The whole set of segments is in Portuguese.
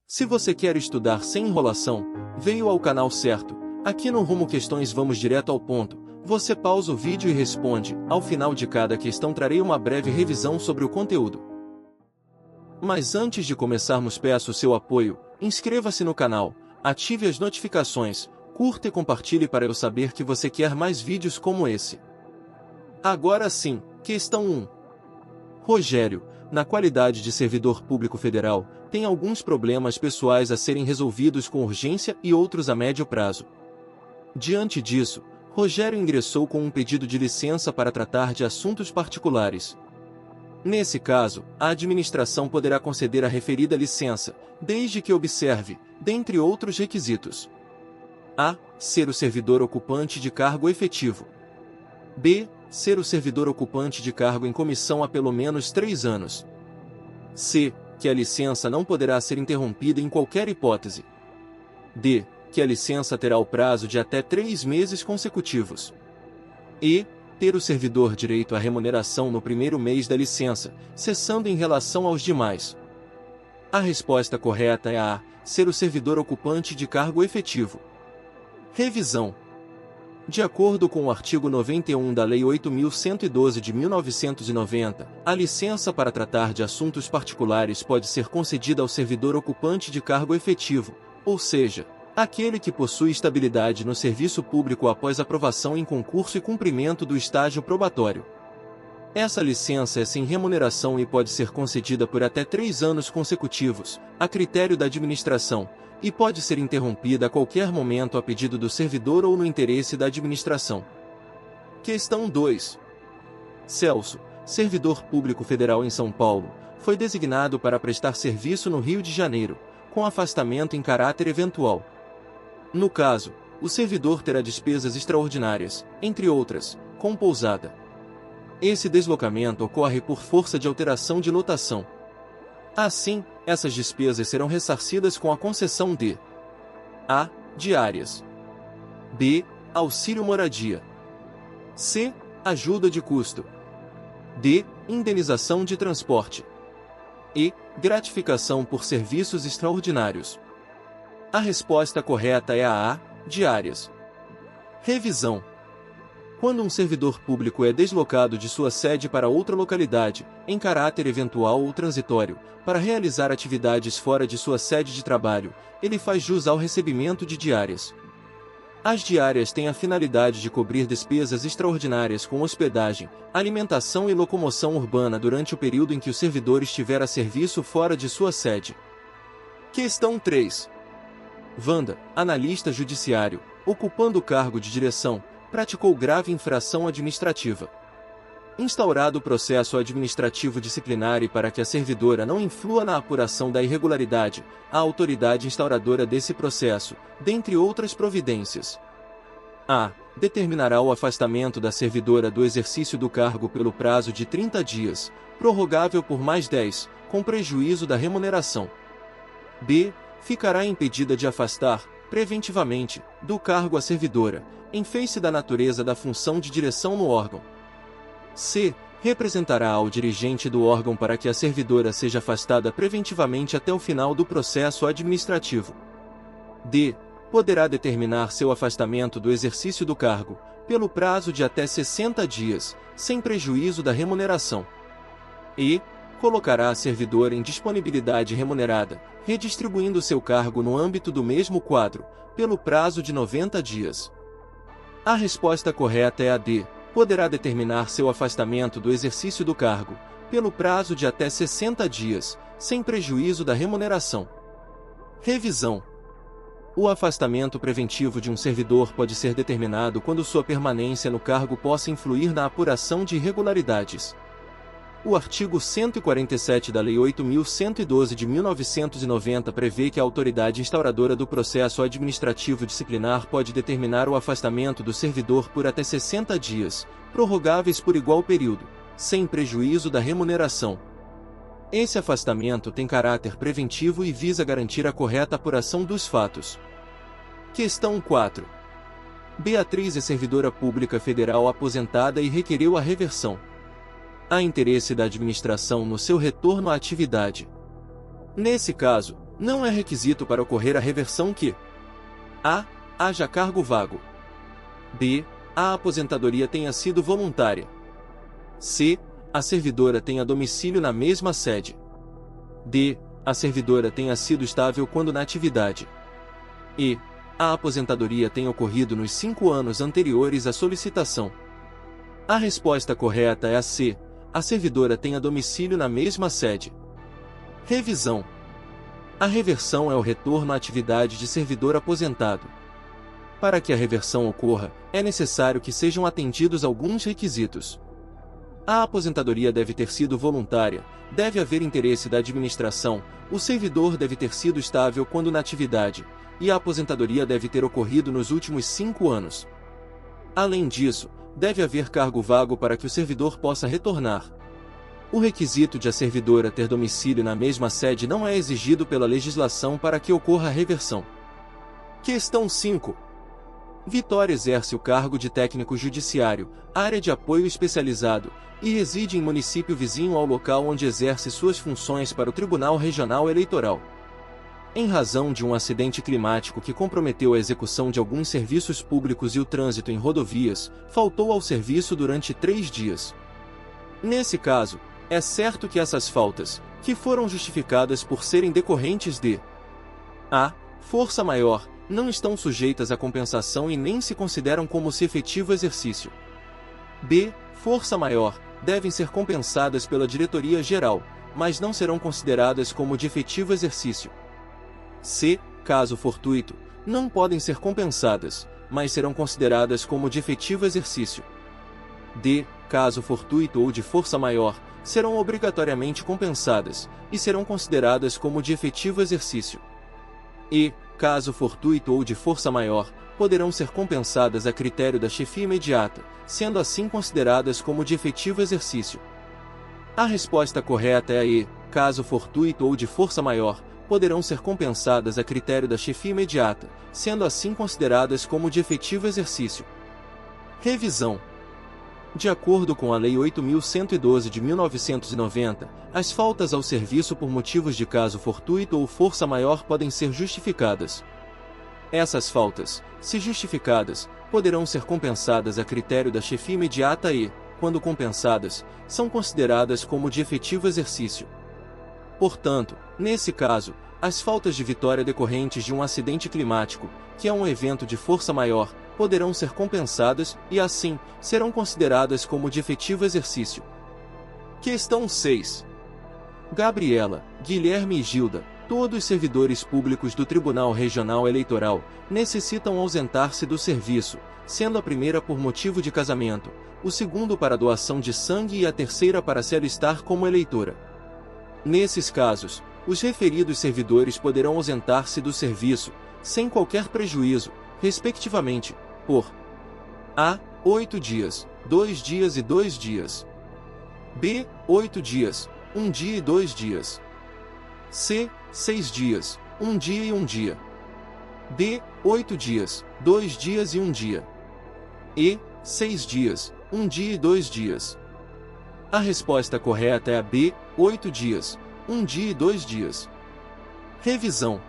Se você quer estudar sem enrolação, veio ao canal certo. Aqui no Rumo Questões vamos direto ao ponto. Você pausa o vídeo e responde. Ao final de cada questão trarei uma breve revisão sobre o conteúdo. Mas antes de começarmos, peço o seu apoio. Inscreva-se no canal, ative as notificações, curta e compartilhe para eu saber que você quer mais vídeos como esse. Agora sim, questão 1. Rogério, na qualidade de servidor público federal, tem alguns problemas pessoais a serem resolvidos com urgência e outros a médio prazo. Diante disso, Rogério ingressou com um pedido de licença para tratar de assuntos particulares. Nesse caso, a administração poderá conceder a referida licença, desde que observe, dentre outros requisitos: a. Ser o servidor ocupante de cargo efetivo. b. Ser o servidor ocupante de cargo em comissão há pelo menos 3 anos. c. Que a licença não poderá ser interrompida em qualquer hipótese. d. Que a licença terá o prazo de até 3 meses consecutivos. e. Ter o servidor direito à remuneração no primeiro mês da licença, cessando em relação aos demais. A resposta correta é a A. Ser o servidor ocupante de cargo efetivo. Revisão. De acordo com o artigo 91 da Lei 8.112 de 1990, a licença para tratar de assuntos particulares pode ser concedida ao servidor ocupante de cargo efetivo, ou seja, aquele que possui estabilidade no serviço público após aprovação em concurso e cumprimento do estágio probatório. Essa licença é sem remuneração e pode ser concedida por até 3 anos consecutivos, a critério da administração, e pode ser interrompida a qualquer momento a pedido do servidor ou no interesse da administração. Questão 2. Celso, servidor público federal em São Paulo, foi designado para prestar serviço no Rio de Janeiro, com afastamento em caráter eventual. No caso, o servidor terá despesas extraordinárias, entre outras, com pousada. Esse deslocamento ocorre por força de alteração de lotação. Assim, essas despesas serão ressarcidas com a concessão de a. Diárias. b. Auxílio moradia. c. Ajuda de custo. d. Indenização de transporte. e. Gratificação por serviços extraordinários. A resposta correta é a A. Diárias. Revisão. Quando um servidor público é deslocado de sua sede para outra localidade, em caráter eventual ou transitório, para realizar atividades fora de sua sede de trabalho, ele faz jus ao recebimento de diárias. As diárias têm a finalidade de cobrir despesas extraordinárias com hospedagem, alimentação e locomoção urbana durante o período em que o servidor estiver a serviço fora de sua sede. Questão 3. Wanda, analista judiciário, ocupando o cargo de direção, praticou grave infração administrativa. Instaurado o processo administrativo disciplinar e para que a servidora não influa na apuração da irregularidade, a autoridade instauradora desse processo, dentre outras providências: a. Determinará o afastamento da servidora do exercício do cargo pelo prazo de 30 dias, prorrogável por mais 10, com prejuízo da remuneração. b. Ficará impedida de afastar, preventivamente, do cargo a servidora, em face da natureza da função de direção no órgão. c. Representará ao dirigente do órgão para que a servidora seja afastada preventivamente até o final do processo administrativo. d. Poderá determinar seu afastamento do exercício do cargo, pelo prazo de até 60 dias, sem prejuízo da remuneração. e. Colocará a servidora em disponibilidade remunerada, redistribuindo seu cargo no âmbito do mesmo quadro, pelo prazo de 90 dias. A resposta correta é a D. Poderá determinar seu afastamento do exercício do cargo, pelo prazo de até 60 dias, sem prejuízo da remuneração. Revisão. O afastamento preventivo de um servidor pode ser determinado quando sua permanência no cargo possa influir na apuração de irregularidades. O artigo 147 da Lei 8.112 de 1990 prevê que a autoridade instauradora do processo administrativo disciplinar pode determinar o afastamento do servidor por até 60 dias, prorrogáveis por igual período, sem prejuízo da remuneração. Esse afastamento tem caráter preventivo e visa garantir a correta apuração dos fatos. Questão 4. Beatriz é servidora pública federal aposentada e requereu a reversão. Há interesse da administração no seu retorno à atividade. Nesse caso, Não é requisito para ocorrer a reversão que a. Haja cargo vago. b. A aposentadoria tenha sido voluntária. c. A servidora tenha domicílio na mesma sede. d. A servidora tenha sido estável quando na atividade. e. A aposentadoria tenha ocorrido nos 5 anos anteriores à solicitação. A resposta correta é a c. A servidora tenha domicílio na mesma sede. Revisão. A reversão é o retorno à atividade de servidor aposentado. Para que a reversão ocorra, é necessário que sejam atendidos alguns requisitos. A aposentadoria deve ter sido voluntária, deve haver interesse da administração, o servidor deve ter sido estável quando na atividade, e a aposentadoria deve ter ocorrido nos últimos 5 anos. Além disso, deve haver cargo vago para que o servidor possa retornar. O requisito de a servidora ter domicílio na mesma sede não é exigido pela legislação para que ocorra a reversão. Questão 5. Vitória exerce o cargo de técnico judiciário, área de apoio especializado, e reside em município vizinho ao local onde exerce suas funções para o Tribunal Regional Eleitoral. Em razão de um acidente climático que comprometeu a execução de alguns serviços públicos e o trânsito em rodovias, faltou ao serviço durante 3 dias. Nesse caso, é certo que essas faltas, que foram justificadas por serem decorrentes de a. Força maior, não estão sujeitas a compensação e nem se consideram como se efetivo exercício. b. Força maior, devem ser compensadas pela diretoria geral, mas não serão consideradas como de efetivo exercício. c. Caso fortuito, não podem ser compensadas, mas serão consideradas como de efetivo exercício. d. Caso fortuito ou de força maior, serão obrigatoriamente compensadas, e serão consideradas como de efetivo exercício. e, caso fortuito ou de força maior, poderão ser compensadas a critério da chefia imediata, sendo assim consideradas como de efetivo exercício. A resposta correta é a e, caso fortuito ou de força maior, poderão ser compensadas a critério da chefia imediata, sendo assim consideradas como de efetivo exercício. Revisão. De acordo com a Lei 8.112 de 1990, as faltas ao serviço por motivos de caso fortuito ou força maior podem ser justificadas. Essas faltas, se justificadas, poderão ser compensadas a critério da chefia imediata e, quando compensadas, são consideradas como de efetivo exercício. Portanto, nesse caso, as faltas de vitória decorrentes de um acidente climático, que é um evento de força maior, poderão ser compensadas e, assim, serão consideradas como de efetivo exercício. Questão 6. Gabriela, Guilherme e Gilda, todos servidores públicos do Tribunal Regional Eleitoral, necessitam ausentar-se do serviço, sendo a primeira por motivo de casamento, o segundo para doação de sangue e a terceira para se alistar como eleitora. Nesses casos, os referidos servidores poderão ausentar-se do serviço, sem qualquer prejuízo, respectivamente, por a. 8 dias, 2 dias e 2 dias. b. 8 dias, 1 dia e 2 dias. c. 6 dias, 1 dia e 1 dia. d. 8 dias, 2 dias e 1 dia. e. 6 dias, 1 dia e 2 dias. A resposta correta é a b. 8 dias, 1 dia e 2 dias. Revisão.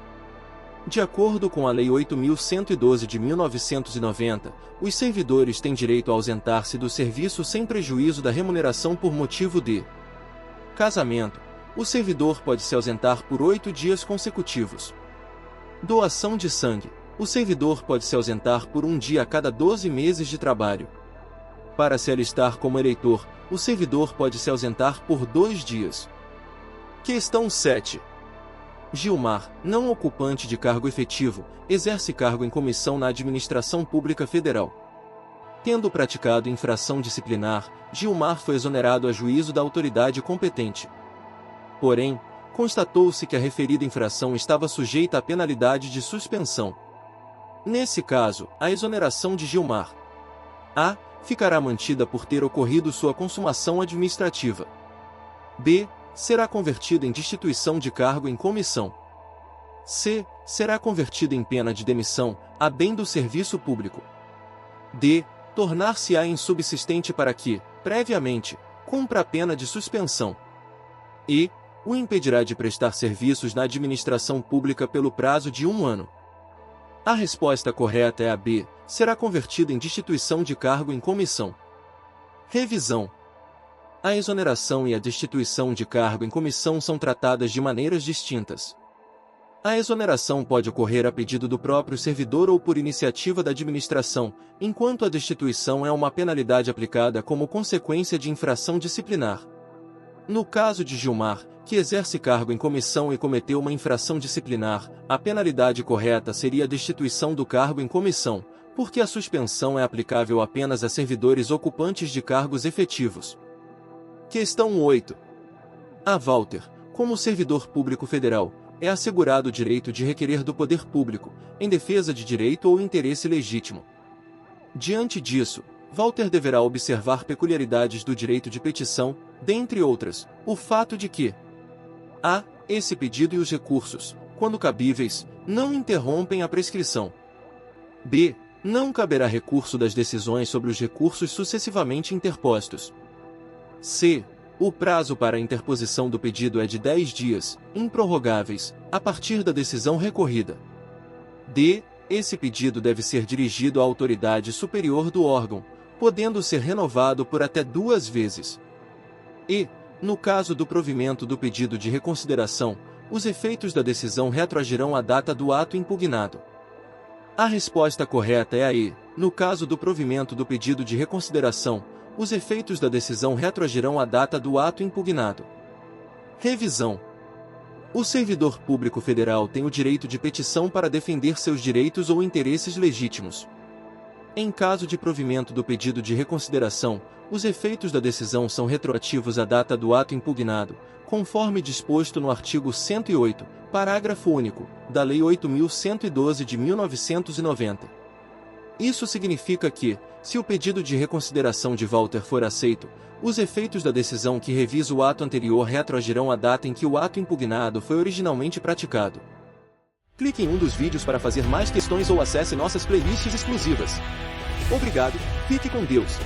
De acordo com a Lei 8.112 de 1990, os servidores têm direito a ausentar-se do serviço sem prejuízo da remuneração por motivo de casamento. O servidor pode se ausentar por 8 dias consecutivos. Doação de sangue. O servidor pode se ausentar por 1 dia a cada 12 meses de trabalho. Para se alistar como eleitor, o servidor pode se ausentar por 2 dias. Questão 7. Gilmar, não ocupante de cargo efetivo, exerce cargo em comissão na Administração Pública Federal. Tendo praticado infração disciplinar, Gilmar foi exonerado a juízo da autoridade competente. Porém, constatou-se que a referida infração estava sujeita à penalidade de suspensão. Nesse caso, a exoneração de Gilmar a. Ficará mantida por ter ocorrido sua consumação administrativa. b. Será convertida em destituição de cargo em comissão. c. Será convertida em pena de demissão, a bem do serviço público. d. Tornar-se-á insubsistente para que, previamente, cumpra a pena de suspensão. e. o impedirá de prestar serviços na administração pública pelo prazo de 1 ano. A resposta correta é a B, será convertido em destituição de cargo em comissão. Revisão. A exoneração e a destituição de cargo em comissão são tratadas de maneiras distintas. A exoneração pode ocorrer a pedido do próprio servidor ou por iniciativa da administração, enquanto a destituição é uma penalidade aplicada como consequência de infração disciplinar. No caso de Gilmar, que exerce cargo em comissão e cometeu uma infração disciplinar, a penalidade correta seria a destituição do cargo em comissão, porque a suspensão é aplicável apenas a servidores ocupantes de cargos efetivos. Questão 8. A Walter, como servidor público federal, é assegurado o direito de requerer do poder público, em defesa de direito ou interesse legítimo. Diante disso, Walter deverá observar peculiaridades do direito de petição, dentre outras, o fato de que a. Esse pedido e os recursos, quando cabíveis, não interrompem a prescrição. B. Não caberá recurso das decisões sobre os recursos sucessivamente interpostos. C. O prazo para a interposição do pedido é de 10 dias, improrrogáveis, a partir da decisão recorrida. D. Esse pedido deve ser dirigido à autoridade superior do órgão, podendo ser renovado por até 2 vezes. E, no caso do provimento do pedido de reconsideração, os efeitos da decisão retroagirão à data do ato impugnado. A resposta correta é a E. No caso do provimento do pedido de reconsideração, os efeitos da decisão retroagirão à data do ato impugnado. Revisão. O servidor público federal tem o direito de petição para defender seus direitos ou interesses legítimos. Em caso de provimento do pedido de reconsideração, os efeitos da decisão são retroativos à data do ato impugnado, conforme disposto no artigo 108, parágrafo único, da Lei 8.112 de 1990. Isso significa que, se o pedido de reconsideração de Walter for aceito, os efeitos da decisão que revisa o ato anterior retroagirão à data em que o ato impugnado foi originalmente praticado. Clique em um dos vídeos para fazer mais questões ou acesse nossas playlists exclusivas. Obrigado, fique com Deus.